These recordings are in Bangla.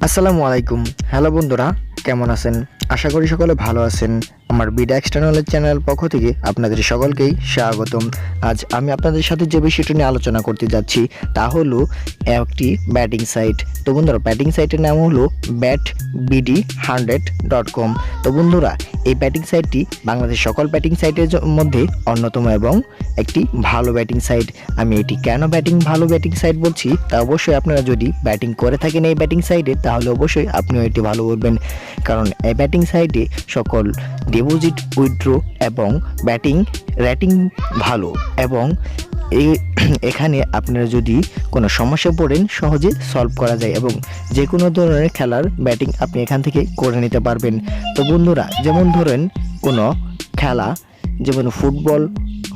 আসসালামু আলাইকুম। হ্যালো বন্ধুরা, কেমন আছেন? আশা করি সকলে ভালো আছেন। আমার বিডা এক্সটার্নাল চ্যানেল পক্ষ থেকে আপনাদের সকলকেই স্বাগতম। আজ আমি আপনাদের সাথে যে বিষয়টা নিয়ে আলোচনা করতে যাচ্ছি তা হলো একটি ব্যাটিং সাইট। তো বন্ধুরা, ব্যাটিং সাইটের নাম হলো betbd100.com। তো বন্ধুরা, এই ব্যাটিং সাইটটি বাংলাদেশের সকল ব্যাটিং সাইটের মধ্যে অন্যতম এবং একটি ভালো ব্যাটিং সাইট। আমি এটি কেন ভালো ব্যাটিং সাইট বলছি তা অবশ্যই আপনারা যদি ব্যাটিং করে থাকেন এই ব্যাটিং সাইটে তাহলে অবশ্যই আপনিও এটি ভালো বলবেন, কারণ এই ব্যাটিং সাইটে সকল ডিপোজিট, উইথড্র এবং ব্যাটিং রেটিং ভালো এবং এখানে আপনারা যদি কোনো সমস্যা পড়েন সহজে সলভ করা যায় এবং যে কোনো ধরনের খেলার ব্যাটিং আপনি এখান থেকে করে নিতে পারবেন। তো বন্ধুরা, যেমন ধরেন কোনো খেলা, যেমন ফুটবল,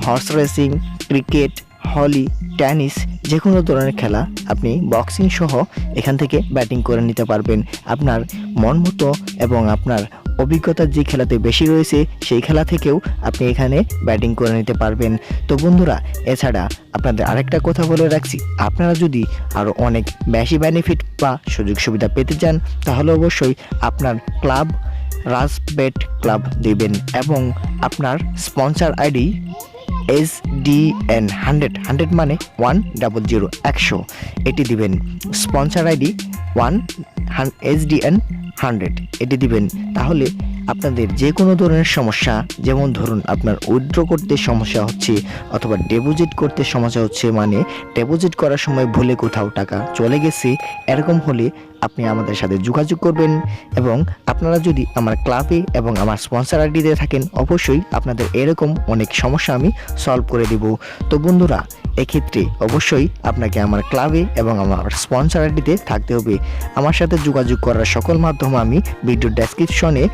হর্স রেসিং, ক্রিকেট, হলি, টেনিস, যে কোনো ধরনের খেলা আপনি বক্সিং সহ এখান থেকে ব্যাটিং করে নিতে পারবেন। আপনার মন মতো এবং আপনার অভিজ্ঞতা যে খেলাতে বেশি রয়েছে সেই খেলা থেকেও আপনি এখানে ব্যাটিং করে নিতে পারবেন। তো বন্ধুরা, এছাড়া আপনাদের আরেকটা কথা বলে রাখছি, আপনারা যদি আরও অনেক বেশি বেনিফিট বা সুযোগ সুবিধা পেতে চান তাহলে অবশ্যই আপনার ক্লাব রাজবেট ক্লাব দিবেন এবং আপনার স্পন্সর আইডি SDN 100 মানে 100 100 এটি দিবেন। স্পন্সর আইডি SDN 100 এটি দিবেন। তাহলে আপনাদের যে কোনো ধরনের সমস্যা, যেমন ধরুন আপনার উইথড্র করতে সমস্যা হচ্ছে অথবা ডিপোজিট করতে সমস্যা হচ্ছে, মানে ডিপোজিট করার সময় ভুলে কোথাও টাকা চলে গেছে, এরকম হলে আপনি আমাদের সাথে যোগাযোগ করবেন এবং আপনারা যদি আমার ক্লাবে এবং আমার স্পন্সর আইডিতে থাকেন অবশ্যই আপনাদের এরকম অনেক সমস্যা আমি সলভ করে দেব। তো বন্ধুরা, এক্ষেত্রে অবশ্যই আপনাকে আমার ক্লাবে এবং আমার স্পন্সর আইডিতে থাকতে হবে। আমার সাথে যোগাযোগ করার সকল মাধ্যম আমি ভিডিও ডেসক্রিপশনে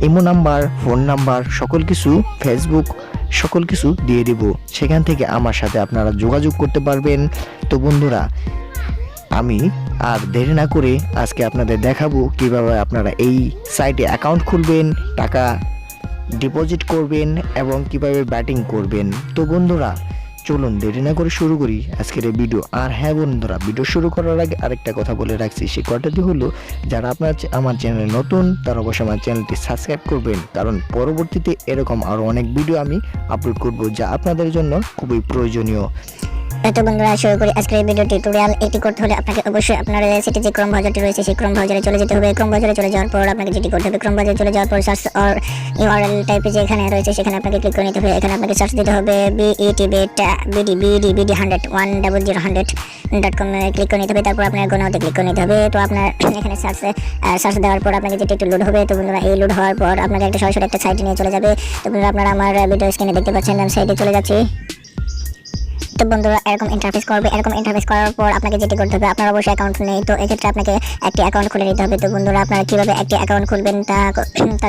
ইমো নাম্বার, ফোন নাম্বার, সকল কিছু, ফেসবুক, সকল কিছু দিয়ে দেব। সেখান থেকে আমার সাথে আপনারা যোগাযোগ করতে পারবেন। তো বন্ধুরা, আমি আর দেরি না করে আজকে আপনাদের দেখাবো কিভাবে আপনারা এই সাইটে অ্যাকাউন্ট খুলবেন, টাকা ডিপোজিট করবেন এবং কিভাবে ব্যাটিং করবেন। তো বন্ধুরা, চলুন দেরি না করে শুরু করি আজকের এই ভিডিও। আর হ্যাঁ বন্ধুরা, ভিডিও শুরু করার আগে আরেকটা কথা বলে রাখছি, সেই কথাটি হলো যারা আপনার আমার চ্যানেলে নতুন তারা অবশ্যই আমার চ্যানেলটি সাবস্ক্রাইব করবেন, কারণ পরবর্তীতে এরকম আরও অনেক ভিডিও আমি আপলোড করব যা আপনাদের জন্য খুবই প্রয়োজনীয়। তো বন্ধুরা, শুরু করি আজকের এই ভিডিও টিউটোরিয়াল। এটি করতে হলে আপনাকে অবশ্যই আপনার সেটি যে ক্রোম ব্রাউজারটি রয়েছে সেই ক্রোম ব্রাউজারে চলে যেতে হবে। ক্রোম ব্রাউজারে চলে যাওয়ার পর আপনাকে যেটি করতে হবে, ক্রোম ব্রাউজারে চলে যাওয়ার পর সার্চ অর ইউআরএল টাইপে যে এখানে রয়েছে সেখানে আপনাকে ক্লিক করে নিতে হবে। এখানে আপনাকে সার্চ দিতে হবে betbd100.com ক্লিক করে নিতে হবে। তারপর আপনার গোনাতে ক্লিক করে নিতে হবে। তো আপনার এখানে সার্চ দেওয়ার পর আপনাকে যেটি একটু লোড হবে। তো বন্ধুরা, এই লোড হওয়ার পর আপনাকে একটা সরাসরি একটা সাইটে নিয়ে চলে যাবে। তো বন্ধুরা, আপনারা আমার ভিডিও স্ক্রিনে দেখতে পাচ্ছেন, আমি সাইটে চলে যাচ্ছি। তো বন্ধুরা, এরকম ইন্টারফেস করবে। এরকম ইন্টারফেস করার পর আপনাকে যেটি করতে হবে, আপনার অবশ্যই অ্যাকাউন্ট নেই, তো এক্ষেত্রে আপনাকে একটি অ্যাকাউন্ট খুলে নিতে হবে। তো বন্ধুরা, আপনারা কীভাবে একটি অ্যাকাউন্ট খুলবেন তা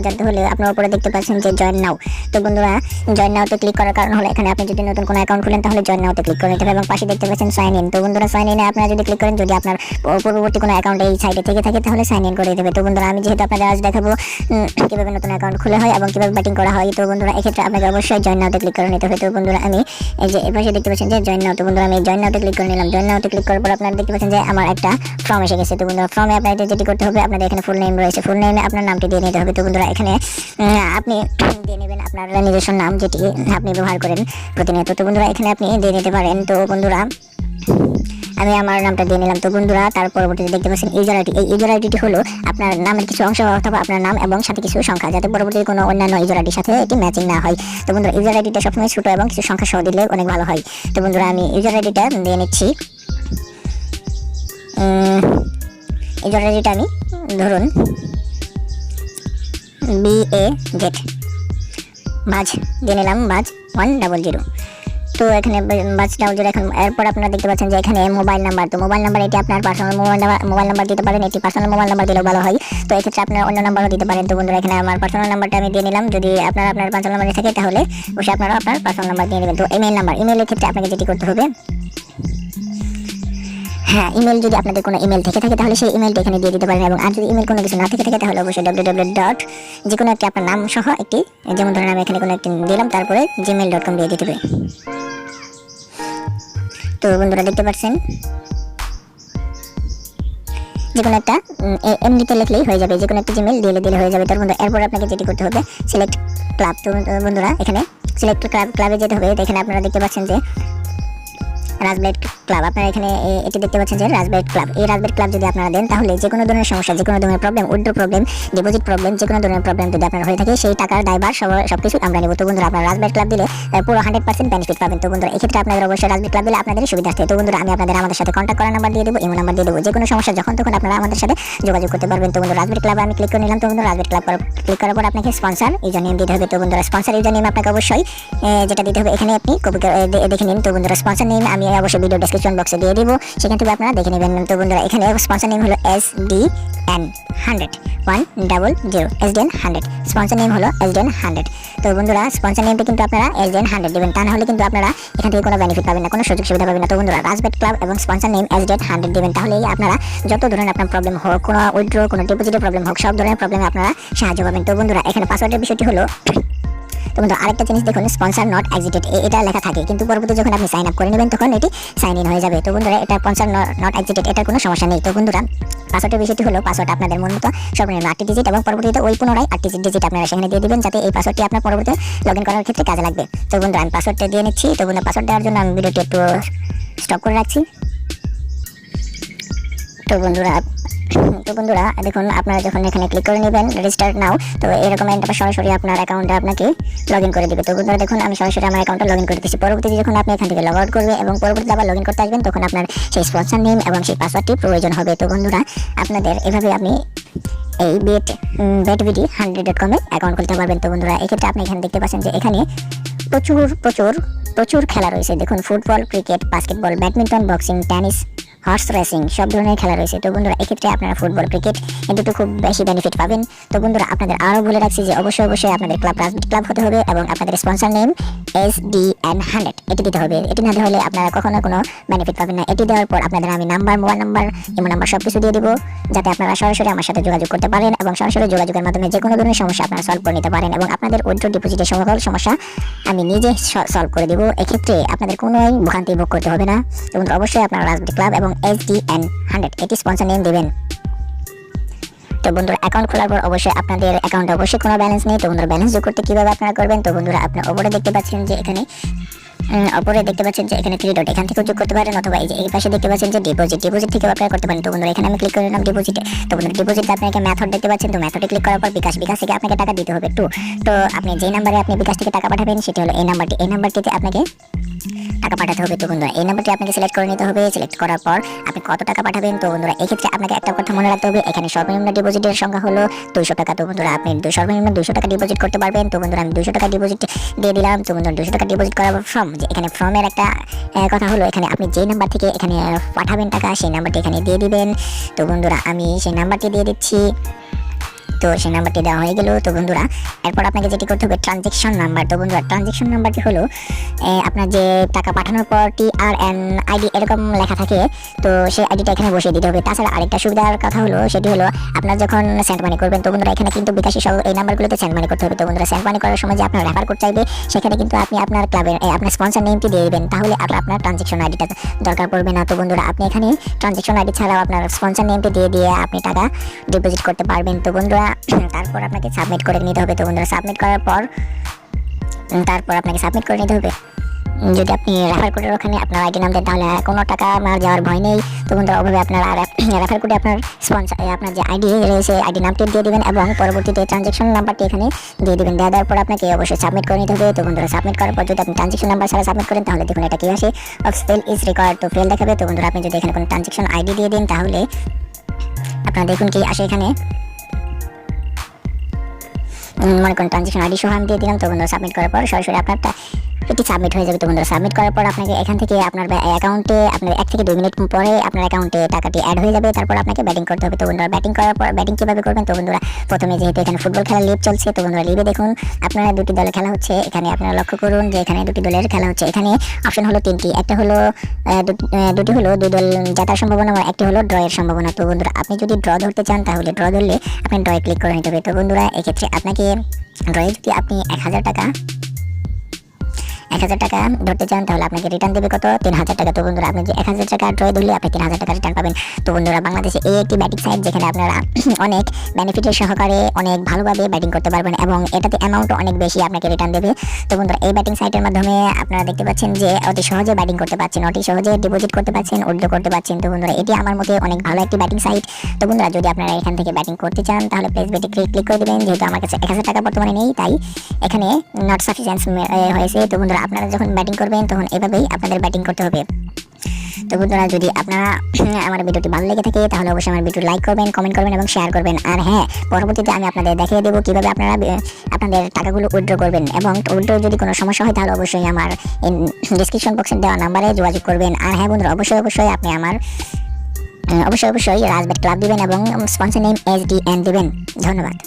জানতে হলে আপনার উপরে দেখতে পাচ্ছেন যে জয়েন নাও। তো বন্ধুরা, জয়েন নাওতে ক্লিক করার কারণ হলো এখানে আপনি যদি নতুন কোনো অ্যাকাউন্ট খুলেন তাহলে জয়েন নাওতে ক্লিক করে নিতে হবে এবং পাশে দেখতে পাচ্ছেন সাইন ইন। তো বন্ধুরা, সাইন ইনে আপনারা যদি ক্লিক করেন, যদি আপনার পূর্ববর্তী কোনো অ্যাকাউন্ট এই সাইটে থেকে থাকে তাহলে সাইন ইন করে দেবে। তো বন্ধুরা, আমি যেহেতু আপনাদের আজ দেখাবো কীভাবে নতুন অ্যাকাউন্ট খুলে হয় এবং কীভাবে ব্যাটিং করা হয়, তো বন্ধুরা এক্ষেত্রে আপনাকে অবশ্যই জয়েন নাওতে ক্লিক করে নিতে হবে। তো বন্ধুরা, আমি এই যে এর পাশে দেখতে পাচ্ছেন যে জয়েন নাও। তো বন্ধুরা, আমি জয়েন নাওতে ক্লিক করে নিলাম। জয়েন নাওতে ক্লিক করার পর আপনারা দেখতে পাচ্ছেন যে আমার একটা ফর্ম এসে গেছে। তো বন্ধুরা, ফর্মে আপনাদের যেটি করতে হবে, আপনাদের এখানে ফুল নেম রয়েছে, ফুল নেমে আপনার নামটি দিয়ে নিতে হবে। তো বন্ধুরা, এখানে আপনি দিয়ে নেবেন আপনার নিজস্ব নাম যেটি আপনি ব্যবহার করেন প্রতিনিয়ত। তো বন্ধুরা, এখানে আপনি দিয়ে নিতে পারেন। তো বন্ধুরা, আমি আমার নামটা দিয়ে নিলাম। তো বন্ধুরা, তার পরবর্তীতে দেখতে পাচ্ছেন ইউজার আইডি। এই ইউজার আইডিটি হলো আপনার নামের কিছু অংশ অথবা আপনার নাম এবং সাথে কিছু সংখ্যা, যাতে পরবর্তীতে কোনো অন্যান্য ইউজার আইডির সাথে এটি ম্যাচিং না হয়। তো বন্ধুরা, ইউজার আইডিটা সবসময় ছোটো এবং কিছু সংখ্যা সহ দিলে অনেক ভালো হয়। তো বন্ধুরা, আমি ইউজার আইডিটা দিয়ে নিচ্ছি। ইউজার আইডিটা আমি ধরুন BAZ বাজ দিয়ে নিলাম, বাজ 100। তো এখানে বাস ডাউজের এখন এরপর আপনারা দেখতে পাচ্ছেন যে এখানে মোবাইল নাম্বার। তো মোবাইল নাম্বার এটি আপনার পার্সোনাল মোবাইল নাম্বার দিতে পারেন, এটি পার্সোনাল মোবাইল নাম্বার দিলেও ভালো হয়। তো এক্ষেত্রে আপনার অন্য নাম্বারও দিতে পারেন। তো বন্ধুরা, এখানে আমার পার্সোনাল নাম্বারটা আমি দিয়ে নিলাম। যদি আপনার পার্সোনাল নাম্বার থাকে তাহলে অবশ্যই আপনারা আপনার পার্সোনাল নাম্বার দিয়ে নেবেন। তো ইমেল নাম্বার, ইমেলের ক্ষেত্রে আপনাকে যেটি করতে হবে, হ্যাঁ, ইমেল যদি আপনাদের কোনো ইমেল থেকে থাকে তাহলে সেই ইমেলটা এখানে দিয়ে দিতে পারেন এবং আর যদি ইমেল কোনো কিছু না থেকে থাকে তাহলে অবশ্যই www. যে কোনো একটি আপনার নাম সহ একটি, যেমন ধরেন আমি এখানে কোনো একটি দিলাম, তারপরে gmail.com দিয়ে দিতে হবে। তো বন্ধুরা, দেখতে পাচ্ছেন যে কোনো একটা এমনিতে লিখলেই হয়ে যাবে, যে কোনো একটা জিমেল দিলে হয়ে যাবে। তার বন্ধুরা এরপর আপনাকে যেটি করতে হবে সিলেক্ট ক্লাব। তো বন্ধুরা এখানে সিলেক্ট ক্লাবে যেতে হবে। এখানে আপনারা দেখতে পাচ্ছেন যে RajBET ক্লাব, আপনারা এখানে এটি দেখতে পাচ্ছেন যে RajBET ক্লাব। এই RajBET ক্লাব যদি আপনারা দেন তাহলে যে কোনো ধরনের সমস্যা, যে কোনো ধরনের problem, withdraw problem, deposit problem, যে কোনো ধরনের প্রবলেম যদি আপনার হয়ে থাকে সেই টাকার দায়ভার সবকিছু আমরা নেব। তো বন্ধুরা আপনারা RajBET ক্লাব দিলে পুরো 100% বেনিফিট পাবেন। তো বন্ধুরা এক্ষেত্রে আপনাদের অবশ্যই RajBET ক্লাব দিলে আপনাদের সুবিধা আছে। তো বন্ধুরা আমি আপনাদের আমাদের সাথে কন্ট্যাক্ট করার নাম্বার দিয়ে দেবো, ইমো নাম্বার দিয়ে দেবো। যে কোনো সমস্যা যখন তখন আপনারা আমাদের সাথে যোগাযোগ করতে পারবেন। তো বন্ধুরা RajBET ক্লাবে আমি ক্লিক করে নিলাম। তো বন্ধুরা RajBET ক্লাব ক্লিক করার পর আপনাকে স্পন্সর ইউজার নেম দিতে হবে। তো বন্ধুরা স্পন্সর ইউজার নেম আপনাকে অবশ্যই যেটা দিতে হবে এখানে আপনি কপি দেখে নিন। তো বন্ধুরা স্পন্সর নেম আমি অবশ্যই ভিডিও ডেসক্রিপশন বক্সে দিয়ে দিব, সেখান থেকে আপনারা দেখে নেবেন। তো বন্ধুরা এখানে স্পন্সর নেম হলো SDN100 SDN100, স্পন্সর নেম হলো SDN100। তো বন্ধুরা স্পন্সর নেমটা কিন্তু আপনারা SDN100 দিবেন, তা না হলে কিন্তু আপনারা এখান থেকে কোনো বেনিফিট পাবেন না, কোনো সুযোগ সুবিধা পাবেন না। তো বন্ধুরা RajBET ক্লাব এবং স্পন্সর নেম SDN100 দিবেন, তাহলেই আপনারা যত ধরনের আপনার প্রবলেম হোক, কোনো উইথড্র, কোনো ডিপোজিটের প্রবলেম হোক, সব ধরনের প্রবলেমে আপনারা সাহায্য পাবেন। তো বন্ধুরা এখানে পাসওয়ার্ডের বিষয়টি হলো, তো বন্ধুরা আরেকটা জিনিস দেখুন, স্পন্সর নট এক্সিটেড এটা লেখা থাকে, কিন্তু পরবর্তীতে যখন আপনি সাইন আপ করে নেবেন তখন এটি সাইন ইন হয়ে যাবে। তো বন্ধুরা এটা স্পন্সর নট এক্সিটেড, এটার কোনো সমস্যা নেই। তো বন্ধুরা পাসওয়ার্ডের বিষয়টি হলো, পাসওয়ার্ড আপনাদের মন মতো সর্বনিম্ন 8টি ডিজিট এবং পরবর্তীতে ওই পুনরায় 8টি ডিজিট আপনারা সেখানে দিয়ে দিবেন, যাতে এই পাসওয়ার্ডটি আপনার পরবর্তীতে লগ ইন করার ক্ষেত্রে কাজে লাগবে। তো বন্ধুরা আমি পাসওয়ার্ডটা দিয়ে নিচ্ছি। তো বন্ধুরা পাসওয়ার্ড দেওয়ার জন্য আমি ভিডিওটি একটু স্টপ করে রাখছি। তো বন্ধুরা দেখুন, আপনারা যখন এখানে ক্লিক করে নেবেন রেজিস্টার নাও, তো এরকম একটা সরাসরি আপনার অ্যাকাউন্টে আপনাকে লগ ইন করে দিবে। তো বন্ধুরা দেখুন আমি সরাসরি আমার অ্যাকাউন্টে লগ ইন করে দিচ্ছি। পরবর্তীতে যখন আপনি এখান থেকে লগ আউট করবেন এবং পরবর্তীতে আবার লগ ইন করতে আসবেন, তখন আপনার সেই স্পন্সর নেম এবং সেই পাসওয়ার্ডটি প্রয়োজন হবে। তো বন্ধুরা আপনাদের এভাবে আপনি এই betvid100.com অ্যাকাউন্ট খুলতে পারবেন। তো বন্ধুরা এক্ষেত্রে আপনি এখানে দেখতে পাচ্ছেন যে এখানে প্রচুর খেলা রয়েছে। দেখুন football, cricket, basketball, badminton, boxing, tennis, horse racing, সব ধরনের খেলা রয়েছে। তো বন্ধুরা এক্ষেত্রে আপনারা ফুটবল, ক্রিকেট এই দুটো খুব বেশি বেনিফিট পাবেন। তো বন্ধুরা আপনাদের আরও বলে রাখছি যে অবশ্যই আপনাদের ক্লাব RajBET ক্লাব হতে হবে এবং আপনাদের স্পন্সর নেম SDN100 এটি দিতে হবে। এটি না হলে আপনারা কখনো কোনো বেনিফিট পাবেন না। এটি দেওয়ার পর আপনাদের আমি number, mobile number, imo number সব কিছু দিয়ে দেবো, যাতে আপনারা সরাসরি আমার সাথে যোগাযোগ করতে পারেন এবং সরাসরি যোগাযোগের মাধ্যমে যে কোনো ধরনের সমস্যা আপনারা সলভ করে নিতে পারেন এবং আপনাদের উইথড্র ডিপোজিটের সকল সমস্যা আমি নিজে সলভ করে দেবো। এক্ষেত্রে আপনাদের কোনো ভোগান্তি ভোগ করতে হবে না। এবং অবশ্যই আপনারা RajBET ক্লাব এবং SDN100 এটি স্পন্সর নেম দেবেন। তো বন্ধুরা অ্যাকাউন্ট খোলার পর অবশ্যই আপনাদের অ্যাকাউন্টে অবশ্যই কোনো ব্যালেন্স নেই। তো বন্ধুরা ব্যালেন্স যোগ করতে কীভাবে আপনারা করবেন, তো বন্ধুরা আপনার ওপরে দেখতে পাচ্ছেন যে এখানে 3 ডট, এখান থেকে যোগ করতে পারেন, অথবা এই যে এই পাশে দেখতে পাচ্ছেন যে ডিপোজিট থেকে আপনারা করতে পারেন। তো বন্ধুরা এখানে আমি ক্লিক করে নিলাম ডিপোজিটে। তো বন্ধুরা ডিপোজিটে আপনাকে মেথড দেখতে পাচ্ছেন। তো মেথডে ক্লিক করার পর বিকাশ থেকে আপনাকে টাকা দিতে হবে তো আপনি যেই নাম্বারে আপনি বিকাশ থেকে টাকা পাঠাবেন সেটি হলো এই নাম্বারটিতে আপনাকে টাকা পাঠাতে হবে। তো বন্ধুরা এই নাম্বারটি আপনাকে সিলেক্ট করে নিতে হবে। সিলেক্ট করার পর আপনি কত টাকা পাঠাবেন, তো বন্ধুরা এক্ষেত্রে আপনাকে একটা কথা মনে রাখতে হবে, এখানে সর্বনিম্ন ডিপোজিটের সংখ্যা হলো 200 টাকা। তো বন্ধুরা আপনি সর্বনিম্ন 200 টাকা ডিপোজিট করতে পারবেন। তো বন্ধুরা আমি 200 টাকা ডিপোজিট দিয়ে দিলাম। তো বন্ধুরা 200 টাকা ডিপোজিট করার পর এখানে ফর্মের একটা কথা হলো, এখানে আপনি যেই নাম্বার থেকে এখানে পাঠাবেন টাকা সেই নাম্বারটি এখানে দিয়ে দিবেন। তো বন্ধুরা আমি সেই নাম্বারটি দিয়ে দিচ্ছি। তো সেই নাম্বারটি দেওয়া হয়ে গেল। তো বন্ধুরা এরপর আপনাকে যেটি করতে হবে ট্রানজ্যাকশন নাম্বার। তো বন্ধুরা ট্রানজ্যাকশন নাম্বারটি হলো আপনার যে টাকা পাঠানোর পর TRN ID এরকম লেখা থাকে, তো সেই আইডিটা এখানে বসিয়ে দিতে হবে। তাছাড়া আরেকটা সুবিধার কথা হলো, সেটি হলো আপনার যখন সেন্ড মানি করবেন, তো বন্ধুরা এখানে কিন্তু বিকাশী সহ এই নাম্বারগুলোতে সেন্ড মানি করতে হবে। তো বন্ধুরা সেন্ড মানি করার সময় যে আপনার রেফার কোড চাইবে, সেখানে কিন্তু আপনি আপনার ক্লাবের আপনার স্পন্সর নেমটি দিয়ে দেবেন, তাহলে আপনার ট্রানজ্যাকশন আইডিটা দরকার পড়বে না। তো বন্ধুরা আপনি এখানে ট্রানজ্যাকশন আইডি ছাড়াও আপনার স্পন্সর নেমটি দিয়ে আপনি টাকা ডিপোজিট করতে পারবেন। তো বন্ধুরা তারপর আপনাকে সাবমিট করে নিতে হবে। তো বন্ধুরা সাবমিট করার পর আপনাকে সাবমিট করে নিতে হবে। যদি আপনি রেফার কোডের ওখানে আপনার আইডি নাম দেন, তাহলে কোনো টাকা আমার যাওয়ার ভয় নেই। তো বন্ধুরা ওভাবে আপনার রেফার কোডে আপনার স্পন্সর আপনার যে আইডি রয়েছে আইডি নামটি দিয়ে দিবেন এবং পরবর্তীতে ট্রানজ্যাকশন নাম্বারটি এখানে দিয়ে দিবেন। দেওয়ার পর আপনাকে অবশ্যই সাবমিট করে নিতে হবে। তো বন্ধুরা সাবমিট করার পর যদি আপনি ট্রানজ্যাকশন নাম্বার ছাড়া সাবমিট করেন, তাহলে দেখুন এটা কি আসে, ফেল ইজ রিকোয়ার্ড, তো ফেল দেখাবে। তো বন্ধুরা আপনি যদি এখানে কোনো ট্রানজ্যাকশন আইডি দিয়ে দিন, তাহলে আপনারা দেখুন কি আসে এখানে, মনে করেন ট্রানজ্যাকশন আইডি সহ আমি দিয়ে দিলাম। তো বন্ধুরা সাবমিট করার পর সরাসরি আপনারটা এটি সাবমিট হয়ে যাবে। তো বন্ধুরা সাবমিট করার পর আপনাকে এখান থেকে আপনার অ্যাকাউন্টে আপনার 1 থেকে 2 মিনিট পরে আপনার অ্যাকাউন্টে টাকাটি অ্যাড হয়ে যাবে। তারপর আপনাকে ব্যাটিং করতে হবে। তো বন্ধুরা ব্যাটিং করার পর ব্যাটিং কীভাবে করবেন, তো বন্ধুরা প্রথমে যেহেতু এখানে ফুটবল খেলার লিগ চলছে, তো বন্ধুরা লিগে দেখুন আপনারা 2টি দলের খেলা হচ্ছে। এখানে আপনারা লক্ষ্য করুন যে এখানে 2টি দলের খেলা হচ্ছে। এখানে অপশন হলো 3টি, একটা হলো দুটি হলো 2 দল জেতার সম্ভাবনা এবং একটি হলো ড্রয়ের সম্ভাবনা। তো বন্ধুরা আপনি যদি ড্র ধরতে চান, তাহলে ড্র ধরলে আপনি ড্রয়ে ক্লিক করে নিতে হবে। তো বন্ধুরা এক্ষেত্রে আপনাকে ড্রয়ে যদি আপনি 1000 টাকা 1000 টাকা ধরতে চান তাহলে আপনাকে রিটার্ন দেবে কত 3000 টাকা। তো বন্ধুরা আপনি যে 1000 টাকা ড্রয়ে ধরলে আপনি 3000 টাকা রিটার্ন পাবেন। তো বন্ধুরা বাংলাদেশে এই একটি ব্যাটিং সাইট যেখানে আপনারা অনেক বেনিফিটের সহকারে অনেক ভালোভাবে ব্যাটিং করতে পারবেন এবং এটাতে অ্যামাউন্টও অনেক বেশি আপনাকে রিটার্ন দেবে। তো বন্ধুরা এই ব্যাটিং সাইটের মাধ্যমে আপনারা দেখতে পাচ্ছেন যে অতি সহজে ব্যাটিং করতে পারছেন, অতি সহজে ডিপোজিট করতে পারছেন, উইথড্র করতে পারছেন। তো বন্ধুরা এটি আমার মতে অনেক ভালো একটি ব্যাটিং সাইট। তো বন্ধুরা যদি আপনারা এখান থেকে ব্যাটিং করতে চান তাহলে প্লেস বেটে ক্লিক করে দেবেন। যেহেতু আমার কাছে 1000 টাকা বর্তমানে নেই তাই এখানে নট সাফিসিয়েন্ট হয়েছে। তো বন্ধুরা আপনারা যখন ব্যাটিং করবেন তখন এভাবেই আপনাদের ব্যাটিং করতে হবে। তো বন্ধুরা যদি আপনারা আমার ভিডিওটি ভালো লেগে থাকে তাহলে অবশ্যই আমার ভিডিও লাইক করবেন, কমেন্ট করবেন এবং শেয়ার করবেন। আর হ্যাঁ, পরবর্তীতে আমি আপনাদের দেখিয়ে দেবো কিভাবে আপনারা আপনাদের টাকাগুলো উইথড্র করবেন এবং উইথড্র যদি কোনো সমস্যা হয় তাহলে অবশ্যই আমার ডেসক্রিপশন বক্সে দেওয়া নাম্বারে যোগাযোগ করবেন। আর হ্যাঁ বন্ধুরা অবশ্যই আপনি আমার অবশ্যই রাজবেট ক্লাব দিবেন এবং স্পন্সর নেম SDN দিবেন। ধন্যবাদ।